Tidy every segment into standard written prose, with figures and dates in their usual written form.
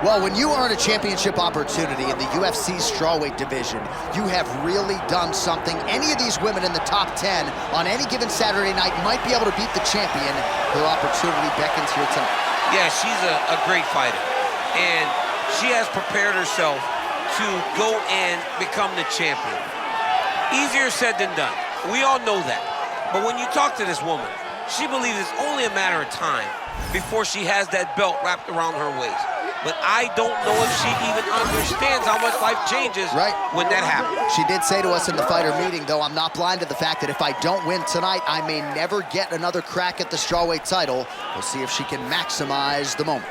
Well, when you earn a championship opportunity in the UFC strawweight division, you have really done something. Any of these women in the top 10 on any given Saturday night might be able to beat the champion. Her opportunity beckons here tonight. Yeah, she's a great fighter. And she has prepared herself to go and become the champion. Easier said than done. We all know that. But when you talk to this woman, she believes it's only a matter of time before she has that belt wrapped around her waist. But I don't know if she even understands how much life changes when that happens. She did say to us in the fighter meeting, though, I'm not blind to the fact that if I don't win tonight, I may never get another crack at the strawweight title. We'll see if she can maximize the moment.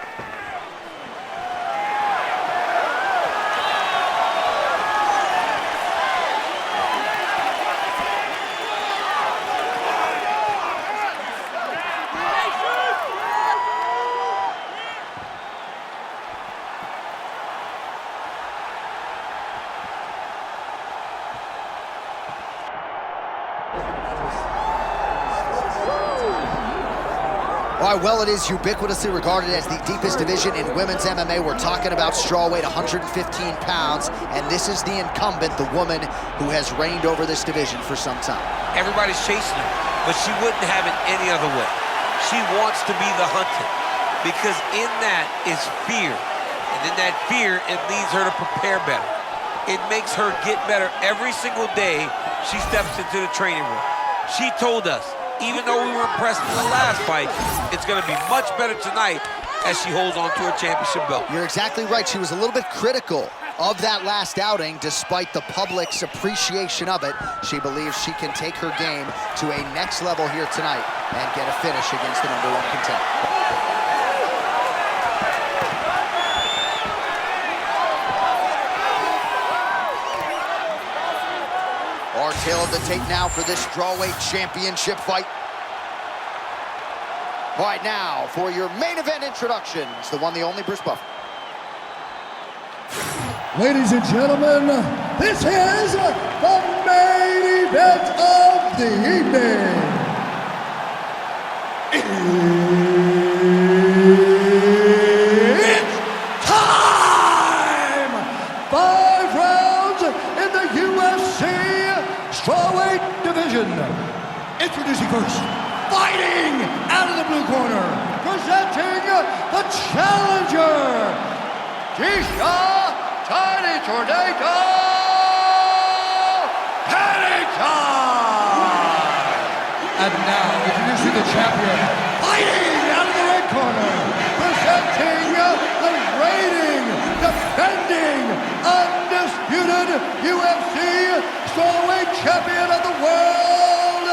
All right, well, it is ubiquitously regarded as the deepest division in women's MMA. We're talking about strawweight, 115 pounds, and this is the incumbent, the woman who has reigned over this division for some time. Everybody's chasing her, but she wouldn't have it any other way. She wants to be the hunted, because in that is fear, and in that fear, it leads her to prepare better. It makes her get better every single day she steps into the training room. She told us, even though we were impressed in the last fight, it's going to be much better tonight as she holds on to her championship belt. You're exactly right. She was a little bit critical of that last outing, despite the public's appreciation of it. She believes she can take her game to a next level here tonight and get a finish against the #1 contender. Our tale of the tape now for this strawweight championship fight. All right, now for your main event introductions, the one, the only Bruce Buffer. Ladies and gentlemen, this is the main event of the evening. It's time! 5 rounds in the UFC strawweight division. Introducing first, fighting out of the blue corner, presenting the challenger, Tecia Pennington. And now, introducing the champion, fighting out of the red corner, presenting the reigning, defending, undisputed UFC strawweight champion of the world,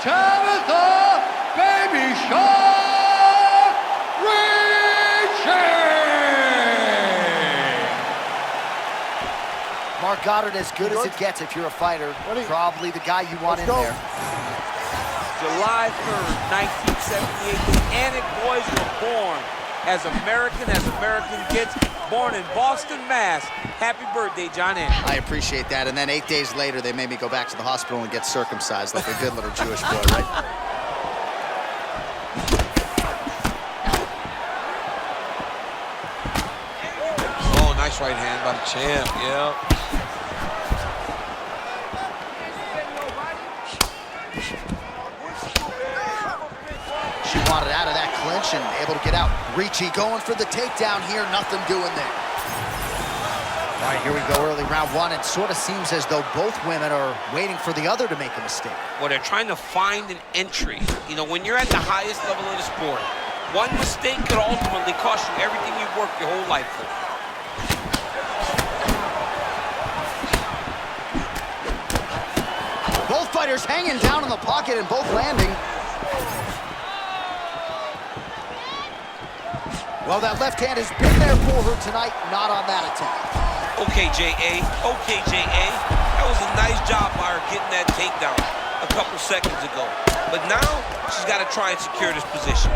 Tabatha Baby Shark Ricci. Mark Goddard, as good as it gets if you're a fighter. Probably the guy you want in there. July 3rd, 1978, the Anik boys were born as American gets, born in Boston, Mass. Happy birthday, John Anik. I appreciate that. And then 8 days later, they made me go back to the hospital and get circumcised like a good little Jewish boy, right? Oh, nice right hand by the champ, yeah. She wanted out of that clinch and able to get out. Ricci going for the takedown here, nothing doing there. All right, here we go, early round one. It sort of seems as though both women are waiting for the other to make a mistake. Well, they're trying to find an entry. You know, when you're at the highest level of the sport, one mistake could ultimately cost you everything you've worked your whole life for. Both fighters hanging down in the pocket and both landing. Well, that left hand has been there for her tonight, not on that attack. Okay, J.A. Okay, J.A. That was a nice job by her getting that takedown a couple seconds ago. But now, she's got to try and secure this position.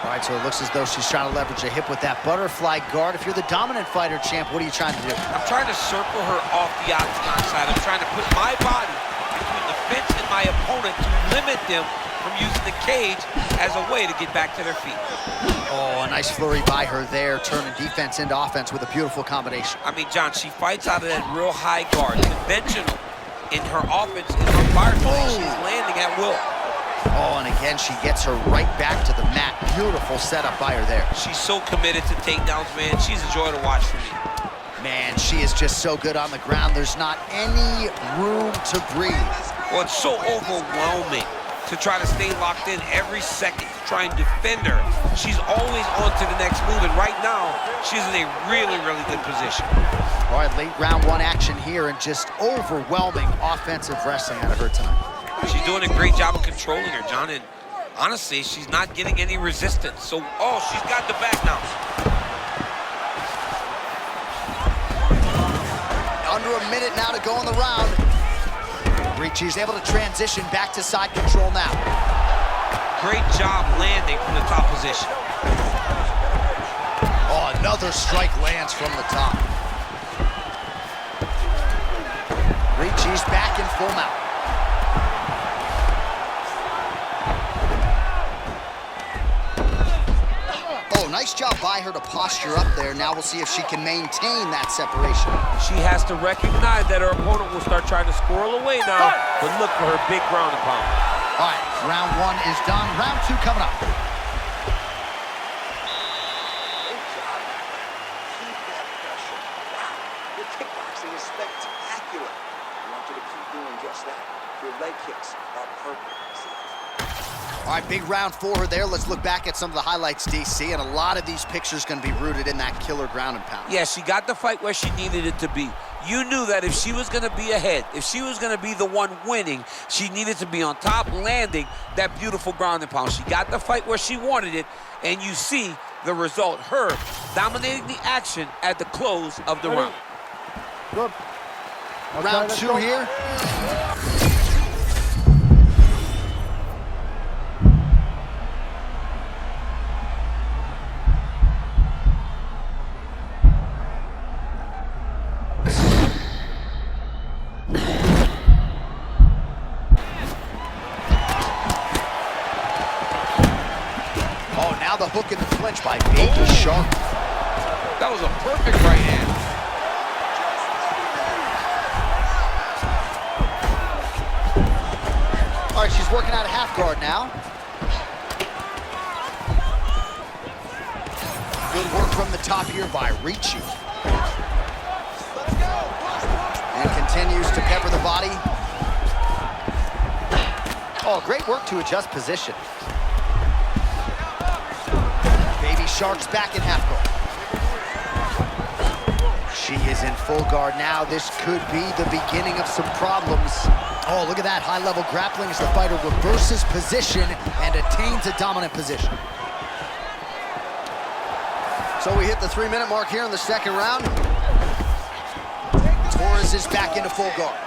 All right, so it looks as though she's trying to leverage a hip with that butterfly guard. If you're the dominant fighter, champ, what are you trying to do? I'm trying to circle her off the octagon side. I'm trying to put my body between the fence and my opponent to limit them from using the cage as a way to get back to their feet. Oh, a nice flurry by her there, turning defense into offense with a beautiful combination. I mean, John, she fights out of that real high guard, conventional in her offense, in her fire play. She's landing at will. Oh, and again, she gets her right back to the mat. Beautiful setup by her there. She's so committed to takedowns, man. She's a joy to watch for me. Man, she is just so good on the ground. There's not any room to breathe. Well, it's so overwhelming to try to stay locked in every second to try and defend her. She's always on to the next move, and right now, she's in a really, really good position. All right, late round one action here, and just overwhelming offensive wrestling out of her tonight. She's doing a great job of controlling her, John, and honestly, she's not getting any resistance. So, oh, she's got the back now. Under a minute now to go in the round. Ricci's able to transition back to side control now. Great job landing from the top position. Oh, another strike lands from the top. Ricci's back in full mount. Nice job by her to posture up there. Now we'll see if she can maintain that separation. She has to recognize that her opponent will start trying to squirrel away now, but look for her big ground and pound. All right, round one is done. Round two coming up. Great job. Keep that pressure. Wow, your kickboxing is spectacular. I want you to keep doing just that. Your leg kicks are perfect. All right, big round for her there. Let's look back at some of the highlights, DC, and a lot of these pictures going to be rooted in that killer ground and pound. Yeah, she got the fight where she needed it to be. You knew that if she was going to be ahead, if she was going to be the one winning, she needed to be on top, landing that beautiful ground and pound. She got the fight where she wanted it, and you see the result, her dominating the action at the close of the round. Good. Round two here. The hook in the clinch by Baby Shark. That was a perfect right hand. All right, she's working out a half guard now. Good work from the top here by Ricci. And continues to pepper the body. Oh, great work to adjust position. Shark's back in half guard. She is in full guard now. This could be the beginning of some problems. Oh, look at that high-level grappling as the fighter reverses position and attains a dominant position. So we hit the 3-minute mark here in the second round. Torres is back into full guard.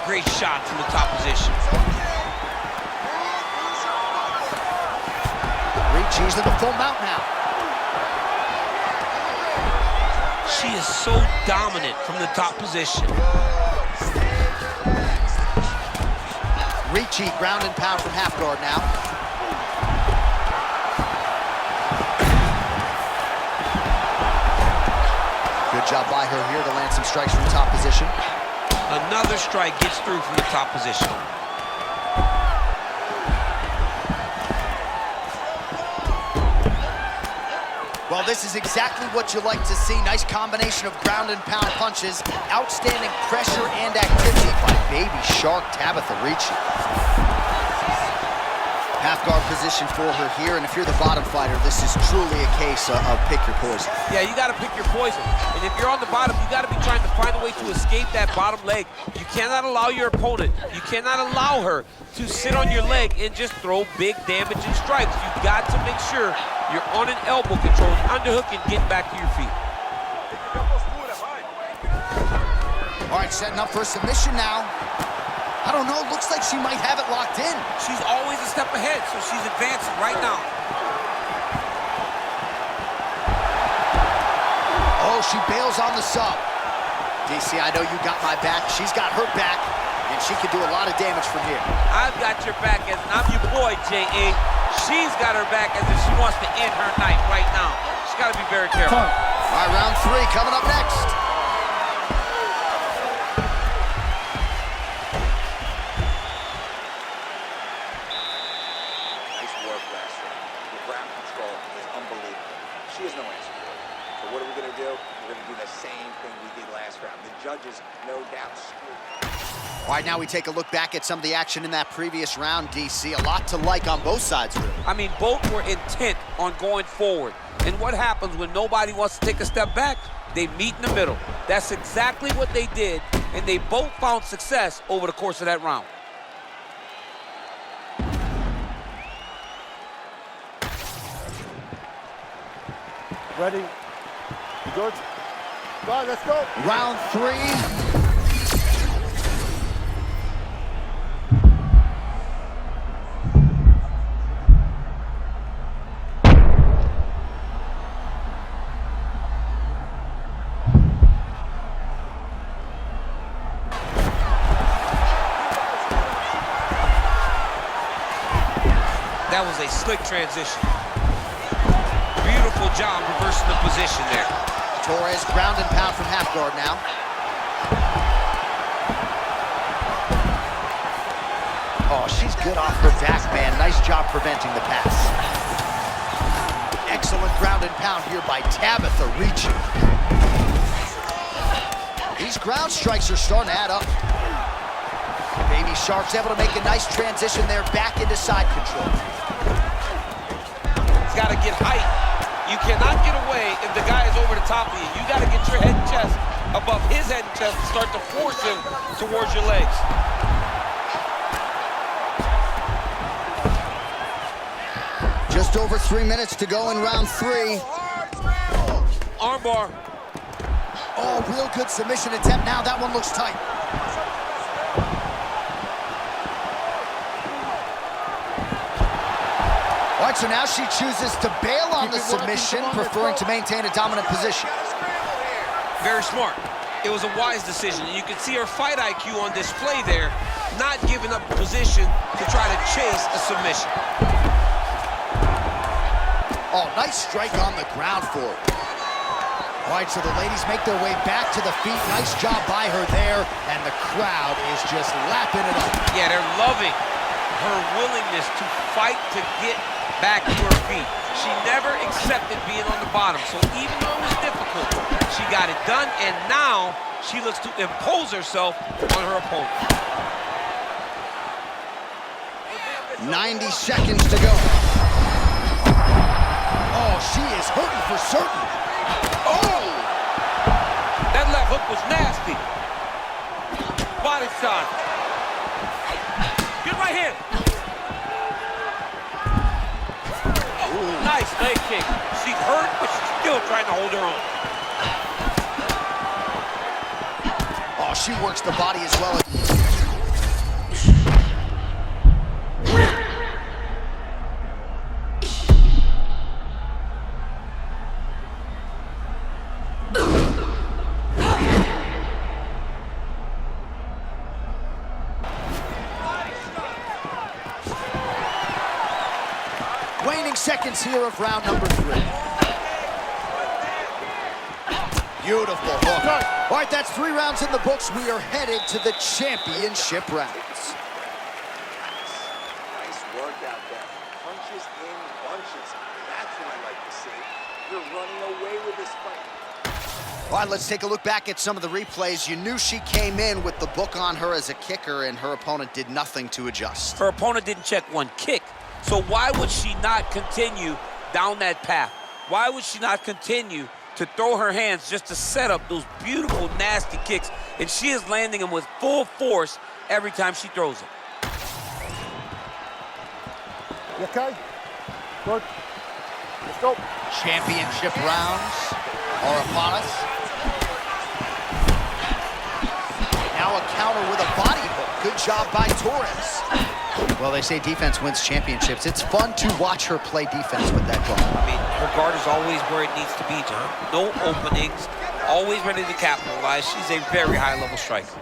Great shot from the top position. She's in the full mount now. She is so dominant from the top position. Ricci ground and pound from half guard now. Good job by her here to land some strikes from top position. Another strike gets through from the top position. Well, this is exactly what you like to see. Nice combination of ground and pound punches. Outstanding pressure and activity by Baby Shark Tabatha Ricci. Half guard position for her here, and if you're the bottom fighter, this is truly a case of pick your poison. Yeah, you got to pick your poison. And if you're on the bottom, you got to be trying to find a way to escape that bottom leg. You cannot allow your opponent, you cannot allow her to sit on your leg and just throw big damage and strikes. You've got to make sure you're on an elbow control, underhook, and get back to your feet. All right, setting up for a submission now. I don't know, looks like she might have it locked in. She's always a step ahead, so she's advancing right now. Oh, she bails on the sub. DC, I know you got my back. She's got her back, and she can do a lot of damage from here. I've got your back as I'm your boy, J.A. She's got her back as if she wants to end her night right now. She's got to be very careful. All right, round 3 coming up next. Nice work last round. The ground control is unbelievable. She has no answer for it. So what are we going to do? We're going to do the same thing we did last round. The judges, no doubt, screwed. All right, now we take a look back at some of the action in that previous round, DC. A lot to like on both sides, really. I mean, both were intent on going forward. And what happens when nobody wants to take a step back? They meet in the middle. That's exactly what they did, and they both found success over the course of that round. Ready? You good? Go on, let's go. Round 3. That was a slick transition. Beautiful job reversing the position there. Torres ground and pound from half guard now. Oh, she's good off her back, man. Nice job preventing the pass. Excellent ground and pound here by Tabatha Ricci. These ground strikes are starting to add up. Baby Shark's able to make a nice transition there back into side control. He's got to get height. You cannot get away if the guy is over the top of you. You got to get your head and chest above his head and chest and start to force him towards your legs. Just over 3 minutes to go in round 3. Armbar. Oh, real good submission attempt now. That one looks tight. All right, so now she chooses to bail on the submission, preferring to maintain a dominant position. Very smart. It was a wise decision. And you can see her fight IQ on display there, not giving up position to try to chase a submission. Oh, nice strike on the ground for her. All right, so the ladies make their way back to the feet. Nice job by her there, and the crowd is just lapping it up. Yeah, they're loving her willingness to fight to get back to her feet. She never accepted being on the bottom, so even though it was difficult, she got it done, and now she looks to impose herself on her opponent. 90 seconds to go. Oh, she is hurting for certain. Oh! That left hook was nasty. Body shot. Good right hand. Oh, nice leg kick. She's hurt, but she's still trying to hold her own. Oh, she works the body as well. Waning seconds here of round number 3. Beautiful hook. All right, that's 3 rounds in the books. We are headed to the championship rounds. Nice work out there. Punches in bunches. That's what I like to see. You're running away with this fight. All right, let's take a look back at some of the replays. You knew she came in with the book on her as a kicker, and her opponent did nothing to adjust. Her opponent didn't check one kick. So why would she not continue down that path? Why would she not continue to throw her hands just to set up those beautiful, nasty kicks? And she is landing them with full force every time she throws it. You okay? Good. Let's go. Championship rounds are upon us. Now a counter with a body hook. Good job by Torres. Well, they say defense wins championships. It's fun to watch her play defense with that guard. I mean, her guard is always where it needs to be, John. No openings, Always ready to capitalize. She's a very high-level striker.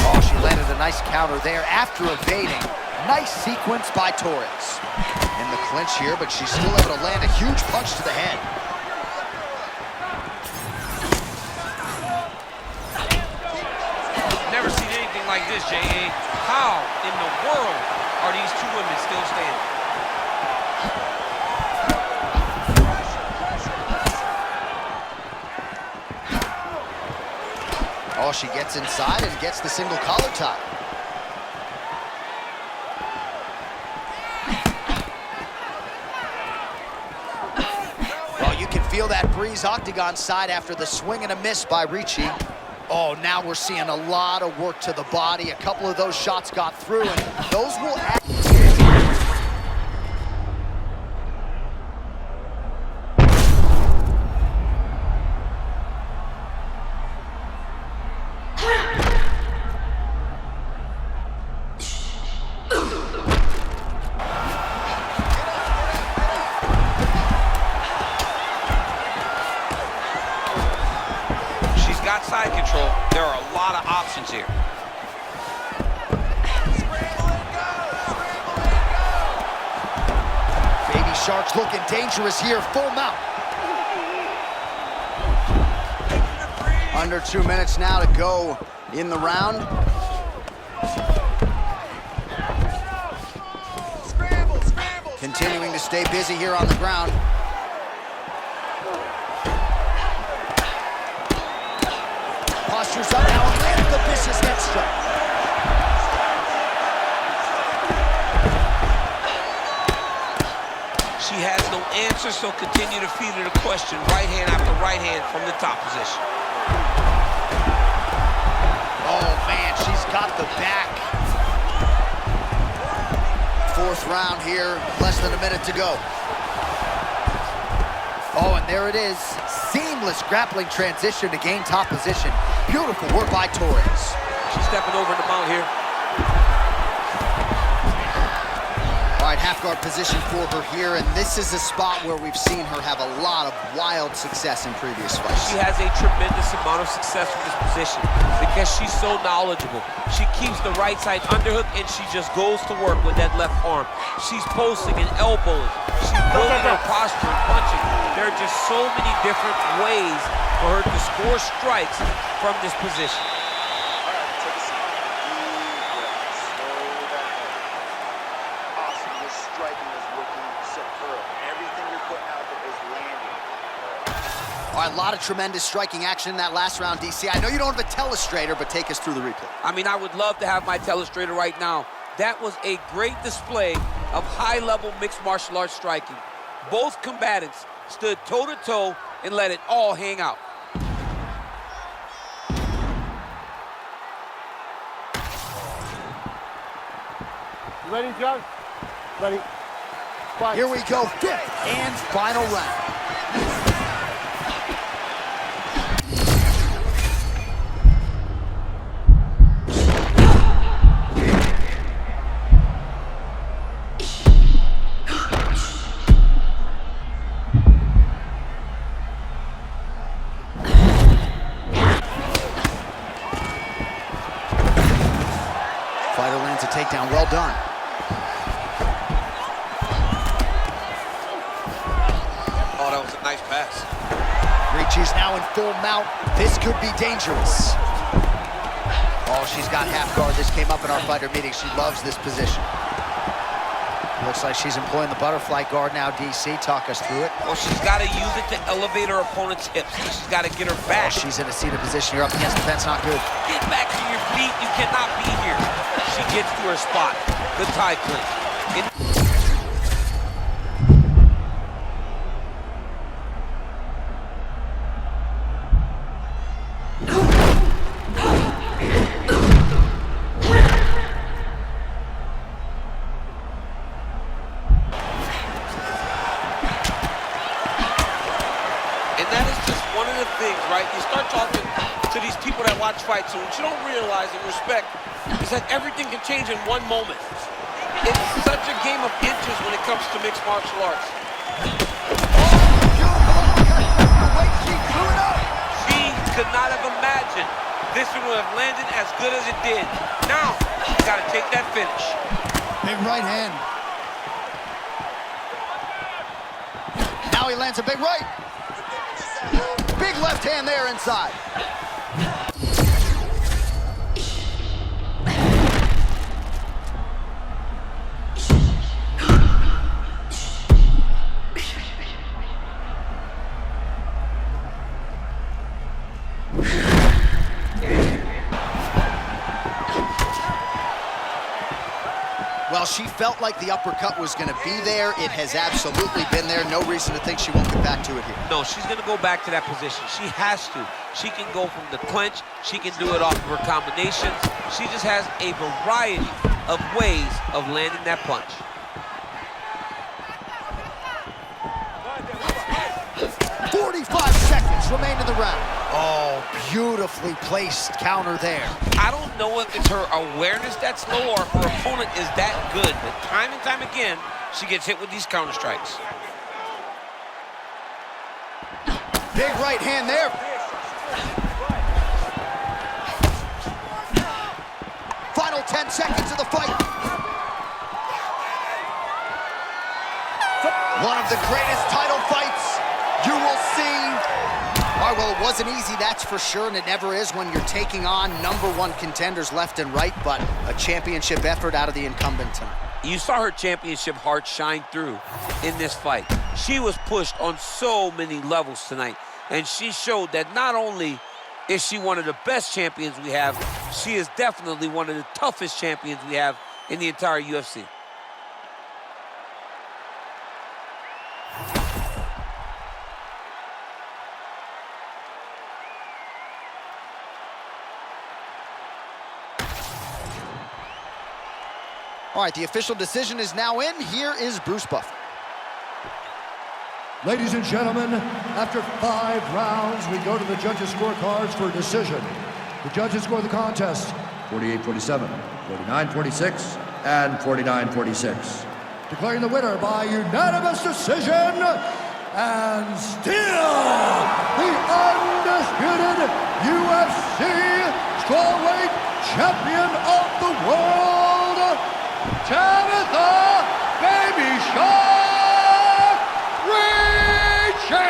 Oh, she landed a nice counter there after evading. Nice sequence by Torres. In the clinch here, but she's still able to land a huge punch to the head. Never seen anything like this, J.A. How in the world are these two women still standing? Oh, she gets inside and gets the single collar tie. Well, you can feel that breeze octagon side after the swing and a miss by Ricci. Oh, now we're seeing a lot of work to the body. A couple of those shots got through, and those will add. Got side control. There are a lot of options here. Baby Shark's looking dangerous here, full mount. Under 2 minutes now to go in the round. Continuing to stay busy here on the ground. Postures up now and landed the vicious head strike. She has no answer, so continue to feed her the question. Right hand after right hand from the top position. Oh, man, she's got the back. Fourth round here, less than a minute to go. Oh, and there it is. Seamless grappling transition to gain top position. Beautiful work by Torres. She's stepping over the mount here. All right, half guard position for her here, and this is a spot where we've seen her have a lot of wild success in previous fights. She has a tremendous amount of success with this position because she's so knowledgeable. She keeps the right side underhook, and she just goes to work with that left arm. She's posting and elbowing. She's building her posture and punching. There are just so many different ways for her to score strikes from this position. All right, take a seat. Deep breath. Slow that down. Awesome. Your striking is looking superb. Everything you're putting out there is landing. All right, a lot of tremendous striking action in that last round, DC. I know you don't have a telestrator, but take us through the replay. I mean, I would love to have my telestrator right now. That was a great display of high-level mixed martial arts striking. Both combatants stood toe-to-toe and let it all hang out. You ready, John? Ready. Fight. Here we go, fifth and final round. Fighter lands a takedown, well done. Oh, that was a nice pass. Ricci's now in full mount. This could be dangerous. Oh, she's got half guard. This came up in our fighter meeting. She loves this position. Looks like she's employing the butterfly guard now, DC. Talk us through it. Well, she's got to use it to elevate her opponent's hips. She's got to get her back. Oh, she's in a seated position. You're up against the fence, not good. Get back to your feet. You cannot be here. She gets to her spot. The tie clinch. And that is just one of the things, right? You start talking to these people that watch fights, and what you don't realize and respect is that everything can change in one moment. It's such a game of inches when it comes to mixed martial arts. Oh, beautiful. The way she could not have imagined this one would have landed as good as it did. Now, you got to take that finish. Big right hand. Now he lands a big right. Big left hand there inside. Well, she felt like the uppercut was going to be there. It has absolutely been there. No reason to think she won't get back to it here. No, she's going to go back to that position. She has to. She can go from the clinch. She can do it off of her combinations. She just has a variety of ways of landing that punch. Remain in the round. Oh, beautifully placed counter there. I don't know if it's her awareness that's low or if her opponent is that good, but time and time again, she gets hit with these counter strikes. Big right hand there. Final 10 seconds of the fight. One of the greatest title fights you will see. All right, well, it wasn't easy, that's for sure, and it never is when you're taking on #1 contenders left and right, but a championship effort out of the incumbent tonight. You saw her championship heart shine through in this fight. She was pushed on so many levels tonight, and she showed that not only is she one of the best champions we have, she is definitely one of the toughest champions we have in the entire UFC. All right, the official decision is now in. Here is Bruce Buffer. Ladies and gentlemen, after 5 rounds, we go to the judges' scorecards for a decision. The judges score the contest 48-47, 49-46, and 49-46. Declaring the winner by unanimous decision, and still the undisputed UFC strawweight champion of the world, Tabatha "Baby Shark" Ricci!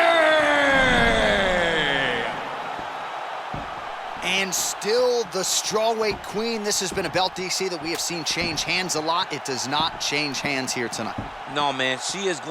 And still the strawweight queen. This has been a belt, DC, that we have seen change hands a lot. It does not change hands here tonight. No, man, she is going